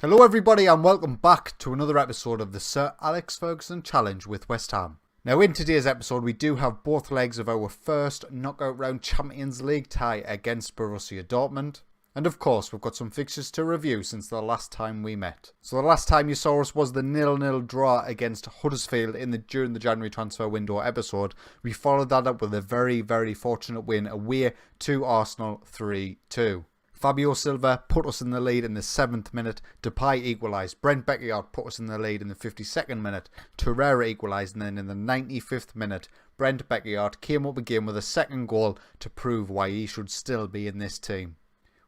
Hello everybody and welcome back to another episode of the Sir Alex Ferguson Challenge with West Ham. Now in today's episode we do have both legs of our first knockout round Champions League tie against Borussia Dortmund. And of course we've got some fixtures to review since the last time we met. So the last time you saw us was the 0-0 draw against Huddersfield during the January transfer window episode. We followed that up with a very fortunate win away to Arsenal 3-2. Fabio Silva put us in the lead in the 7th minute. Depay equalised. Brent Beckyard put us in the lead in the 52nd minute. Torreira equalised, and then in the 95th minute, Brent Beckyard came up again with a second goal to prove why he should still be in this team.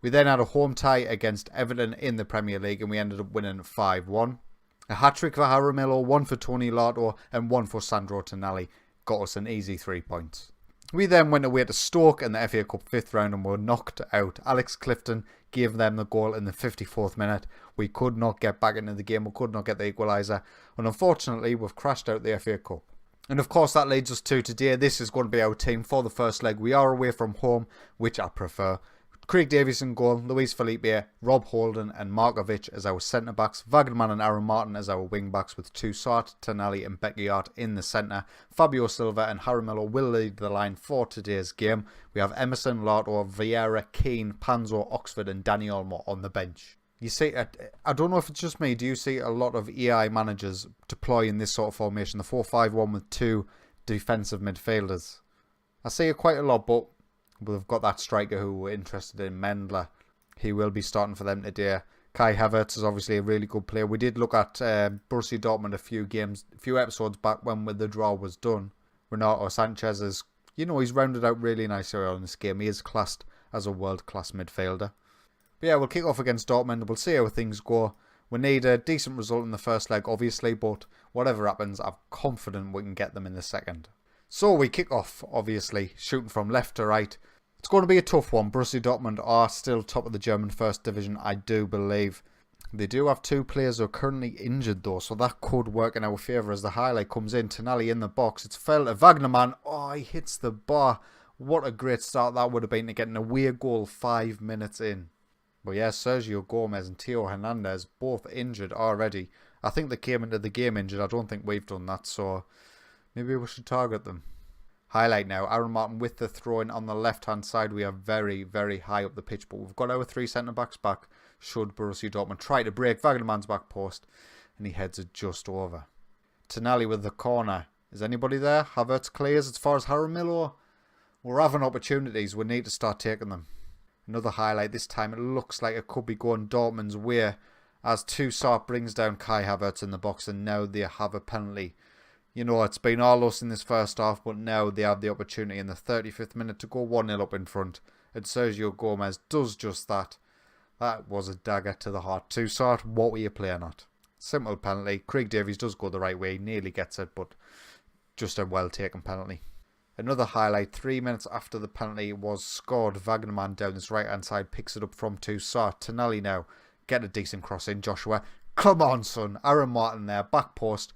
We then had a home tie against Everton in the Premier League, and we ended up winning 5-1. A hat-trick for Jaramillo, one for Tony Lato, and one for Sandro Tonali got us an easy 3 points. We then went away to Stoke in the FA Cup 5th round and were knocked out. Alex Clifton gave them the goal in the 54th minute. We could not get back into the game. We could not get the equaliser. And unfortunately, we've crashed out the FA Cup. And of course, that leads us to today. This is going to be our team for the first leg. We are away from home, which I prefer. Craig Davies in goal, Luis Felipe, Rob Holden and Markovic as our centre-backs, Wagnerman and Aaron Martin as our wing-backs with Toussaint, Tonali and Beckyard in the centre. Fabio Silva and Jaramillo will lead the line for today's game. We have Emerson, Lato, Vieira, Keane, Panzo, Oxford and Dani Olmo on the bench. You see, I don't know if it's just me, do you see a lot of EI managers deploying this sort of formation, the 4-5-1 with two defensive midfielders? I see it quite a lot, but we've got that striker who we're interested in, Mendler. He will be starting for them today. Kai Havertz is obviously a really good player. We did look at Borussia Dortmund a few episodes back when the draw was done. Renato Sanchez is, he's rounded out really nicely in this game. He is classed as a world-class midfielder. But yeah, we'll kick off against Dortmund. We'll see how things go. We need a decent result in the first leg, obviously, but whatever happens, I'm confident we can get them in the second. So we kick off, obviously, shooting from left to right. It's going to be a tough one. Borussia Dortmund are still top of the German First Division, I do believe. They do have two players who are currently injured though, so that could work in our favour as the highlight comes in. Tonali in the box. It's fell to Wagnerman. Oh, he hits the bar. What a great start that would have been to get an away goal 5 minutes in. But yeah, Sergio Gomez and Theo Hernandez both injured already. I think they came into the game injured. I don't think we've done that, so maybe we should target them. Highlight now, Aaron Martin with the throw-in on the left-hand side. We are very high up the pitch, but we've got our three centre-backs back should Borussia Dortmund try to break Wagnerman's back post, and he heads it just over. Tonali with the corner. Is anybody there? Havertz clears. As far as Jaramillo, we're having opportunities. We need to start taking them. Another highlight. This time it looks like it could be going Dortmund's way as Toussaint brings down Kai Havertz in the box, and now they have a penalty. It's been all us in this first half, but now they have the opportunity in the 35th minute to go 1-0 up in front. And Sergio Gomez does just that. That was a dagger to the heart. Toussaint, what were you playing at? Simple penalty. Craig Davies does go the right way. He nearly gets it, but just a well-taken penalty. Another highlight. 3 minutes after the penalty was scored, Wagnerman down this right-hand side picks it up from Toussaint. Tonali now. Get a decent cross in, Joshua. Come on, son. Aaron Martin there. Back post.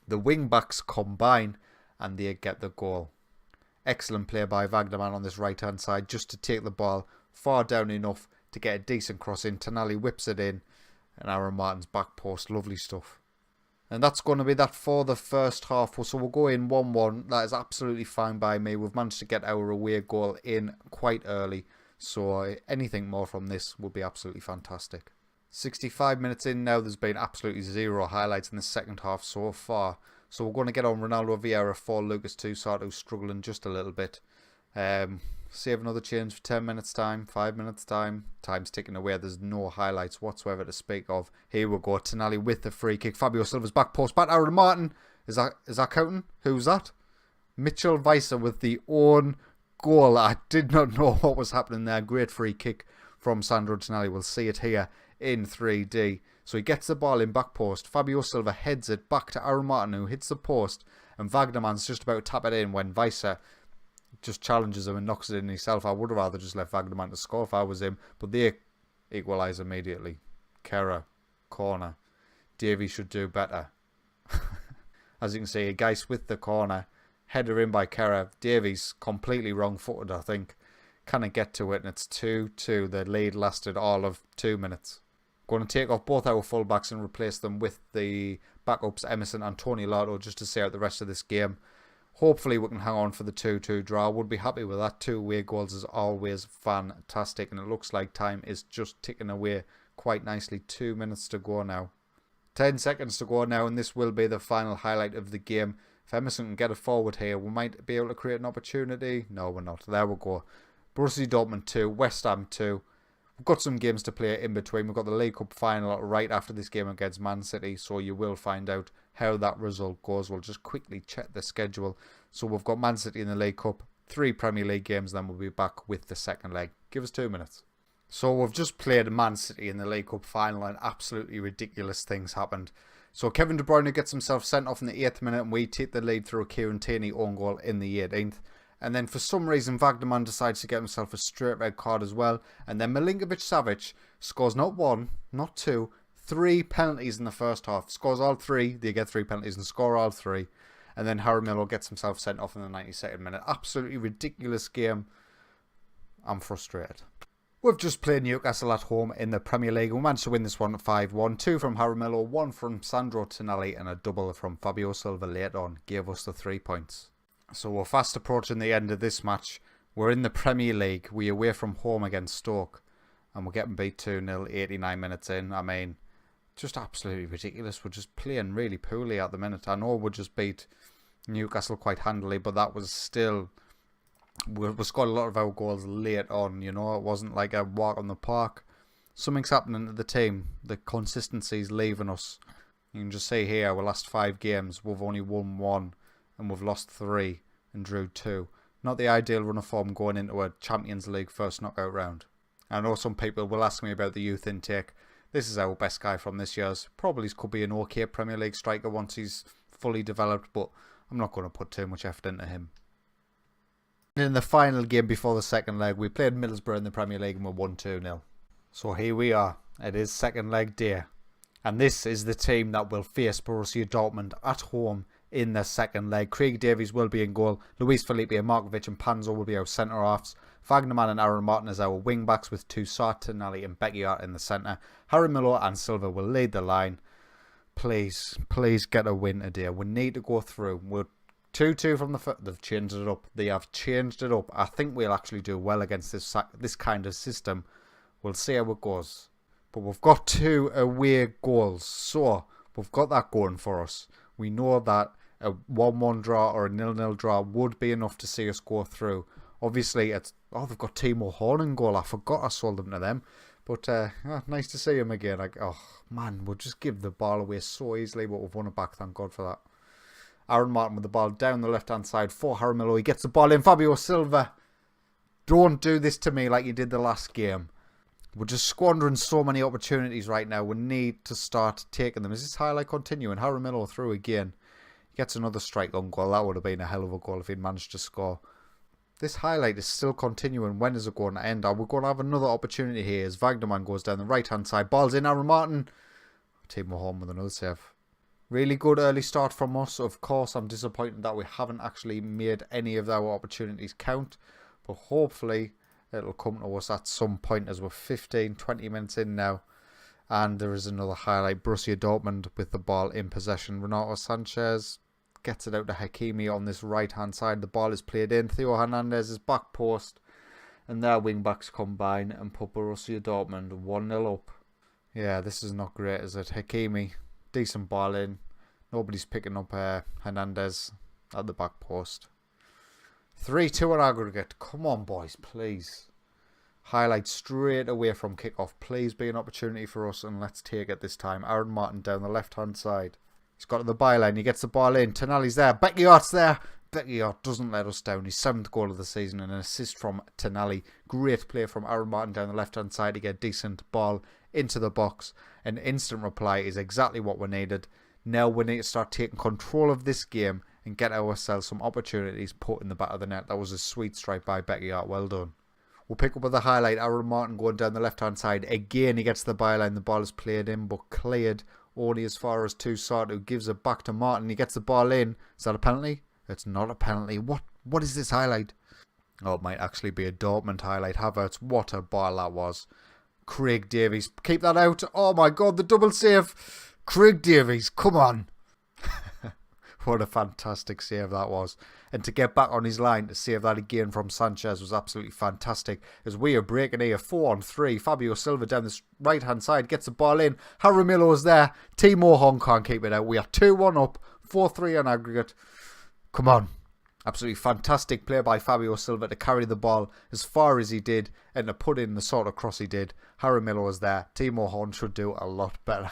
The wing-backs combine and they get the goal. Excellent play by Wagnerman on this right-hand side just to take the ball far down enough to get a decent cross in. Tonali whips it in and Aaron Martin's back post. Lovely stuff. And that's going to be that for the first half. So we'll go in 1-1. That is absolutely fine by me. We've managed to get our away goal in quite early. So anything more from this would be absolutely fantastic. 65 minutes in now, there's been absolutely zero highlights in the second half so far. So we're going to get on Ronaldo Vieira for Lucas Toussaint, who's struggling just a little bit. Save another change for 10 minutes time, 5 minutes time. Time's ticking away. There's no highlights whatsoever to speak of. Here we go. Tonali with the free kick. Fabio Silva's back post. Back to Aaron Martin. Is that counting? Who's that? Mitchell Weiser with the own goal. I did not know what was happening there. Great free kick from Sandro Tonali. We'll see it here in 3D. So he gets the ball in back post. Fabio Silva heads it back to Aaron Martin, who hits the post. And Wagnerman's just about to tap it in when Weiser just challenges him and knocks it in himself. I would have rather just left Wagnerman to score if I was him. But they equalise immediately. Kehrer, corner. Davey should do better. As you can see, Geis with the corner. Header in by Kehrer. Davies completely wrong-footed, I think. Can I get to it? And it's 2-2. The lead lasted all of 2 minutes. Going to take off both our fullbacks and replace them with the backups, Emerson and Tony Lotto, just to see out the rest of this game. Hopefully we can hang on for the 2-2 draw. Would be happy with that. 2 away goals is always fantastic, and it looks like time is just ticking away quite nicely. 2 minutes to go now. 10 seconds to go now, and this will be the final highlight of the game. If Emerson can get it forward here, we might be able to create an opportunity. No, we're not. There we go. Borussia Dortmund 2, West Ham 2. We've got some games to play in between. We've got the League Cup final right after this game against Man City, so you will find out how that result goes. We'll just quickly check the schedule. So we've got Man City in the League Cup, 3 Premier League games, then we'll be back with the second leg. Give us 2 minutes. So we've just played Man City in the League Cup final, and absolutely ridiculous things happened. So Kevin De Bruyne gets himself sent off in the 8th minute, and we take the lead through a Kieran Tierney own goal in the 18th. And then for some reason, Wagnerman decides to get himself a straight red card as well. And then Milinkovic-Savic scores not 1, not 2, 3 penalties in the first half. Scores all 3. They get 3 penalties and score all 3. And then Harry Miller gets himself sent off in the 92nd minute. Absolutely ridiculous game. I'm frustrated. We've just played Newcastle at home in the Premier League. We managed to win this one 5-1. 2 from Harry Miller, 1 from Sandro Tonali, and a double from Fabio Silva later on. Gave us the 3 points. So we're fast approaching the end of this match. We're in the Premier League. We're away from home against Stoke. And we're getting beat 2-0 89 minutes in. I mean, just absolutely ridiculous. We're just playing really poorly at the minute. I know we just beat Newcastle quite handily, but that was still... We scored a lot of our goals late on, you know. It wasn't like a walk on the park. Something's happening to the team. The consistency's leaving us. You can just see here, our last 5 games, we've only won 1. And we've lost 3 and drew 2. Not the ideal run of form going into a Champions League first knockout round. I know some people will ask me about the youth intake. This is our best guy from this year's. Probably could be an okay Premier League striker once he's fully developed, but I'm not going to put too much effort into him. In the final game before the second leg, we played Middlesbrough in the Premier League and we won 2-0. So here we are. It is second leg day. And this is the team that will face Borussia Dortmund at home in the second leg. Craig Davies will be in goal. Luis Felipe and Markovic and Panzo will be our centre-halves. Wagnerman and Aaron Martin as our wing-backs, with Toussaint, Tonali and Beckett in the centre. Harry Miller and Silva will lead the line. Please, please get a win today. We need to go through. We're 2-2 from the first. They've changed it up. They have changed it up. I think we'll actually do well against this kind of system. We'll see how it goes. But we've got 2 away goals. So we've got that going for us. We know that a 1-1 draw or a 0-0 draw would be enough to see us go through. Obviously, it's... Oh, they've got Timo Horn in goal. I forgot I sold them to them. But nice to see him again. Oh, man, we'll just give the ball away so easily, but we've won it back. Thank God for that. Aaron Martin with the ball down the left-hand side for Harry Miller. He gets the ball in. Fabio Silva. Don't do this to me like you did the last game. We're just squandering so many opportunities right now. We need to start taking them. Is this highlight continuing? Harry Miller through again. Gets another strike on goal. That would have been a hell of a goal if he'd managed to score. This highlight is still continuing. When is it going to end? Are we going to have another opportunity here as Wagnerman goes down the right-hand side. Ball's in. Aaron Martin. Timo Horn with another save. Really good early start from us. Of course, I'm disappointed that we haven't actually made any of our opportunities count. But hopefully, it'll come to us at some point as we're 15, 20 minutes in now. And there is another highlight. Borussia Dortmund with the ball in possession. Renato Sanchez gets it out to Hakimi on this right-hand side. The ball is played in. Theo Hernandez's back post. And their wing-backs combine and put Borussia Dortmund 1-0 up. Yeah, this is not great, is it? Hakimi, decent ball in. Nobody's picking up Hernandez at the back post. 3-2 on aggregate. Come on, boys, please. Highlight straight away from kickoff. Please be an opportunity for us, and let's take it this time. Aaron Martin down the left-hand side. He's got to the byline. He gets the ball in. Tonali's there. Beckett's there. Beckett doesn't let us down. His 7th goal of the season and an assist from Tonali. Great play from Aaron Martin down the left-hand side to get a decent ball into the box. An instant reply is exactly what we needed. Now we need to start taking control of this game and get ourselves some opportunities put in the back of the net. That was a sweet strike by Beckett. Well done. We'll pick up with the highlight. Aaron Martin going down the left-hand side. Again, he gets the byline. The ball is played in, but cleared only as far as Toussaint, who gives it back to Martin. He gets the ball in. Is that a penalty? It's not a penalty. What is this highlight? Oh, it might actually be a Dortmund highlight. Havertz, what a ball that was. Craig Davies, keep that out. Oh my God, the double save. Craig Davies, come on. What a fantastic save that was. And to get back on his line to save that again from Sanchez was absolutely fantastic. As we are breaking here, 4-on-3. Fabio Silva down this right-hand side, gets the ball in. Jaramillo's there. Timo Horn can't keep it out. We are 2-1 up, 4-3 on aggregate. Come on. Absolutely fantastic play by Fabio Silva to carry the ball as far as he did and to put in the sort of cross he did. Jaramillo was there. Timo Horn should do a lot better.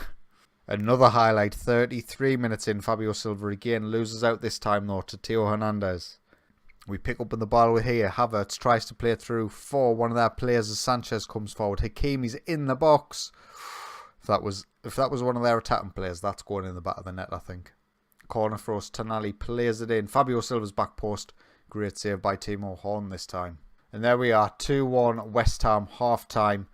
Another highlight, 33 minutes in, Fabio Silva again loses out this time though to Theo Hernandez. We pick up on the ball here. Havertz tries to play through for one of their players as Sanchez comes forward. Hakimi's in the box. If that was one of their attacking players, that's going in the back of the net, I think. Corner for us. Tonali plays it in. Fabio Silva's back post. Great save by Timo Horn this time. And there we are, 2-1 West Ham, half time.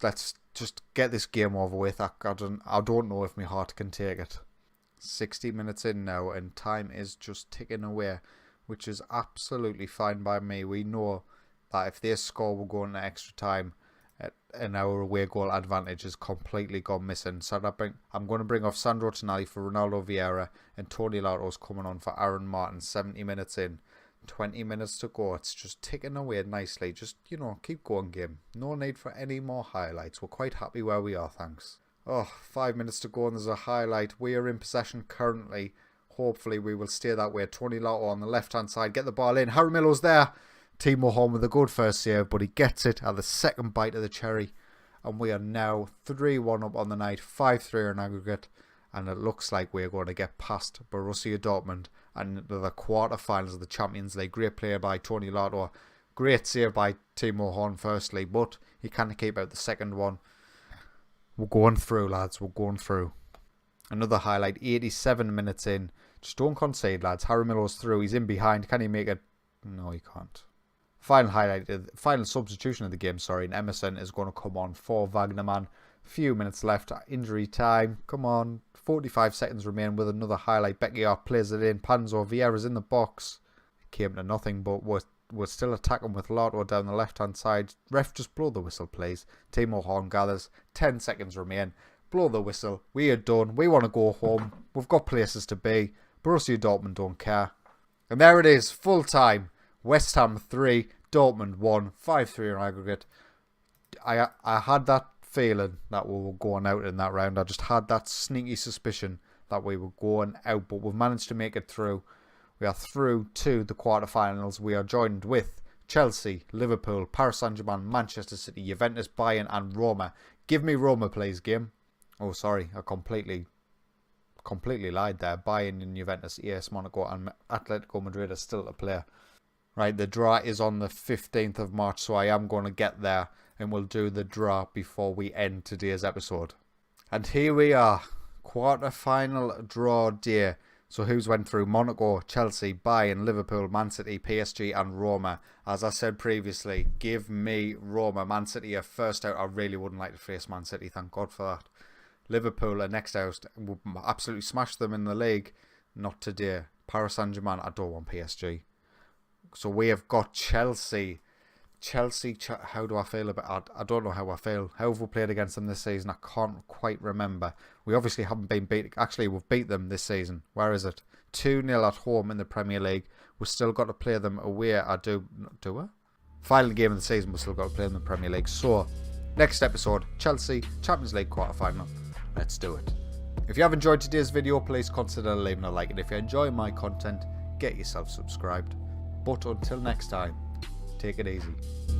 Let's just get this game over with. I don't know if my heart can take it. 60 minutes in now and time is just ticking away, which is absolutely fine by me. We know that if they score, we're going to extra time and our away goal advantage is completely gone missing. So I'm going to bring off Sandro Tonali for Ronaldo Vieira and Tony Lato's coming on for Aaron Martin. 70 minutes in. 20 minutes to go. It's just ticking away nicely. Just, keep going, game. No need for any more highlights. We're quite happy where we are, thanks. 5 minutes to go and there's a highlight. We are in possession currently. Hopefully we will stay that way. Tony Lato on the left-hand side. Get the ball in. Jaramillo's there. Timo Horn with a good first save, but he gets it at the second bite of the cherry. And we are now 3-1 up on the night. 5-3 on aggregate. And it looks like we're going to get past Borussia Dortmund and the quarter-finals of the Champions League. Great play by Tony Lato. Great save by Timo Horn firstly, but he can't keep out the second one. We're going through, lads. We're going through. Another highlight, 87 minutes in. Just don't concede, lads. Jaramillo's through. He's in behind. Can he make it? No, he can't. Final highlight, final substitution of the game, and Emerson is going to come on for Wagnerman. Few minutes left, injury time. Come on, 45 seconds remain with another highlight. Beckier plays it in. Panzo Vieira's in the box. Came to nothing, but we're still attacking with Lato down the left-hand side. Ref, just blow the whistle, please. Timo Horn gathers. 10 seconds remain. Blow the whistle. We are done. We want to go home. We've got places to be. Borussia Dortmund don't care. And there it is, full time. West Ham 3, Dortmund 1, 5-3 on aggregate. I had that feeling that we were going out in that round. I just had that sneaky suspicion that we were going out, but we've managed to make it through. We are through to the quarterfinals. We are joined with Chelsea, Liverpool, Paris Saint-Germain, Manchester City, Juventus, Bayern and Roma. Give me Roma, please, game. Oh, sorry, I completely lied there. Bayern and Juventus, AS Monaco and Atletico Madrid are still to play. Right, the draw is on the 15th of March, so I am going to get there and we'll do the draw before we end today's episode. And here we are, quarter-final draw day. So who's went through? Monaco, Chelsea, Bayern, Liverpool, Man City, PSG and Roma. As I said previously, give me Roma. Man City are first out. I really wouldn't like to face Man City, thank God for that. Liverpool are next out. We'll absolutely smash them in the league. Not today. Paris Saint-Germain, I don't want PSG. So we have got Chelsea. How do I feel about it? I don't know how I feel. How have we played against them this season? I can't quite remember. We obviously haven't been beat. Actually, we've beat them this season. Where is it? 2-0 at home in the Premier League. We've still got to play them away. Do we? Final game of the season, we've still got to play them in the Premier League. So, next episode, Chelsea, Champions League quarter-final. Let's do it. If you have enjoyed today's video, please consider leaving a like. And if you enjoy my content, get yourself subscribed. But until next time, take it easy.